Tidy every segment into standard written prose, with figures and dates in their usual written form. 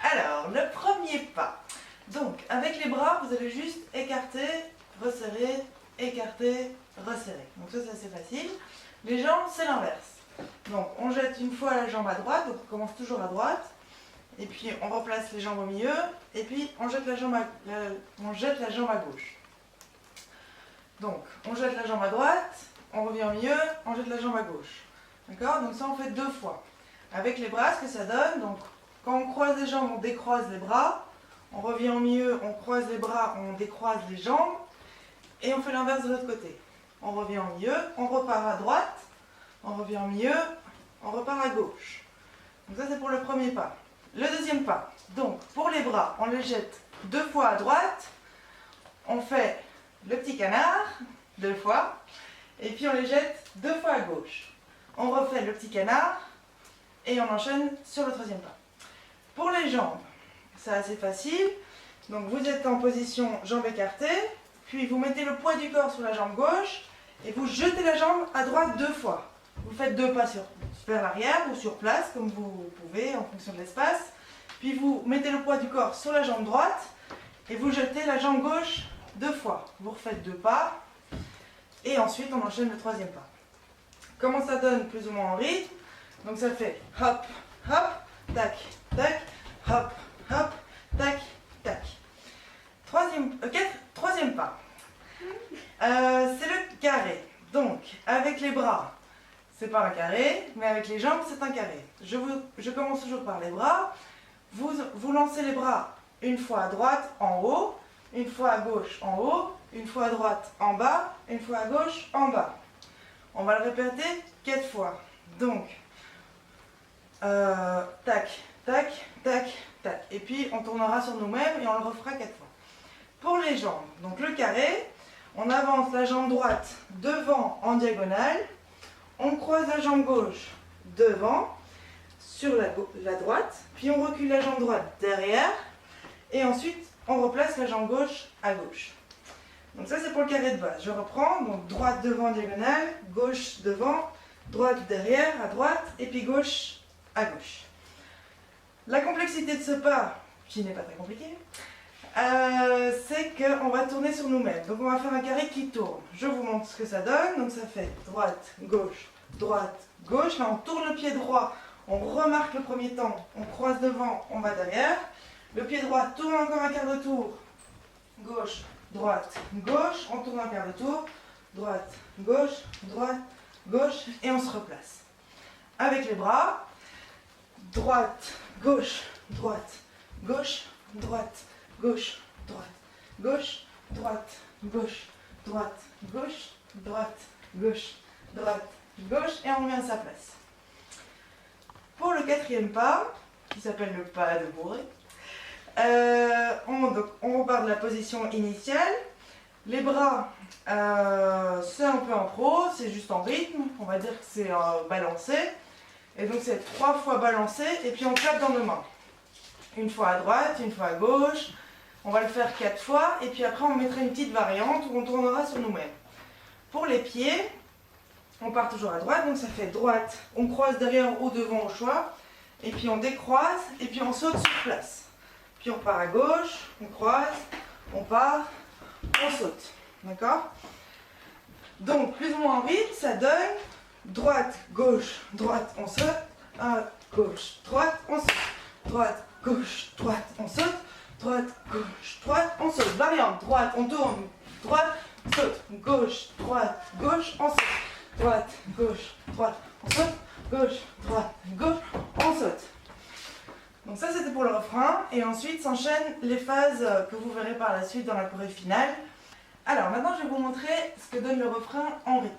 Alors, le premier pas. Donc, avec les bras, vous allez juste écarter, resserrer, écarter, resserrer. Donc ça, c'est assez facile. Les jambes, c'est l'inverse. Donc, on jette une fois la jambe à droite, donc on commence toujours à droite. Et puis, on replace les jambes au milieu. Et puis, on jette la jambe à gauche. Donc, on jette la jambe à droite, on revient au milieu, on jette la jambe à gauche. D'accord? Donc ça, on fait 2 fois. Avec les bras, ce que ça donne, donc, quand on croise les jambes, on décroise les bras. On revient au milieu, on croise les bras, on décroise les jambes. Et on fait l'inverse de l'autre côté. On revient au milieu, on repart à droite. On revient au milieu, on repart à gauche. Donc ça, c'est pour le premier pas. Le deuxième pas. Donc, pour les bras, on les jette 2 fois à droite. On fait le petit canard, 2 fois. Et puis, on les jette 2 fois à gauche. On refait le petit canard. Et on enchaîne sur le troisième pas. Pour les jambes, c'est assez facile. Donc vous êtes en position jambes écartées, puis vous mettez le poids du corps sur la jambe gauche et vous jetez la jambe à droite 2 fois. Vous faites 2 pas vers l'arrière ou sur place, comme vous pouvez en fonction de l'espace. Puis vous mettez le poids du corps sur la jambe droite et vous jetez la jambe gauche 2 fois. Vous refaites 2 pas et ensuite on enchaîne le troisième pas. Comment ça donne plus ou moins en rythme? Donc ça fait hop, hop, tac, tac, hop, hop, tac, tac. Troisième pas. C'est le carré. Donc, avec les bras, c'est pas un carré, mais avec les jambes, c'est un carré. Je commence toujours par les bras. Vous lancez les bras une fois à droite, en haut, une fois à gauche, en haut, une fois à droite, en bas, une fois à gauche, en bas. On va le répéter 4 fois. Donc, tac, tac, tac, tac. Et puis on tournera sur nous-mêmes et on le refera 4 fois. Pour les jambes, donc le carré, on avance la jambe droite devant en diagonale, on croise la jambe gauche devant sur la droite, puis on recule la jambe droite derrière et ensuite on replace la jambe gauche à gauche. Donc ça c'est pour le carré de base. Je reprends, donc droite devant diagonale, gauche devant, droite derrière à droite et puis gauche à gauche. La complexité de ce pas, qui n'est pas très compliqué, c'est qu'on va tourner sur nous-mêmes. Donc on va faire un carré qui tourne. Je vous montre ce que ça donne. Donc ça fait droite, gauche, droite, gauche. Là on tourne le pied droit, on remarque le premier temps, on croise devant, on va derrière. Le pied droit tourne encore un quart de tour, gauche, droite, gauche. On tourne un quart de tour, droite, gauche, et on se replace. Avec les bras, droite, gauche, droite, gauche, droite, gauche, droite, gauche, droite, gauche, droite, gauche, droite, gauche, droite, gauche, et on remet à sa place. Pour le quatrième pas, qui s'appelle le pas de bourré, on repart de la position initiale. Les bras, c'est un peu en pro, c'est juste en rythme, on va dire que c'est balancé. Et donc c'est 3 fois balancé et puis on claque dans nos mains. Une fois à droite, une fois à gauche. On va le faire 4 fois et puis après on mettra une petite variante où on tournera sur nous-mêmes. Pour les pieds, on part toujours à droite, donc ça fait droite, on croise derrière ou devant au choix. Et puis on décroise et puis on saute sur place. Puis on part à gauche, on croise, on part, on saute. D'accord? Donc plus ou moins en rythme, ça donne droite, gauche, droite, on saute. Gauche, droite, on saute. Droite, gauche, droite, on saute. Droite, gauche, droite, on saute. Variante, droite, on tourne. Droite, saute. Gauche, droite, gauche, on saute. Droite, gauche, droite, on saute. Gauche, droite, gauche, on saute. Donc ça c'était pour le refrain. Et ensuite s'enchaînent les phases que vous verrez par la suite dans la choré finale. Alors maintenant je vais vous montrer ce que donne le refrain en rythme.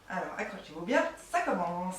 Alors accrochez-vous bien, ça commence.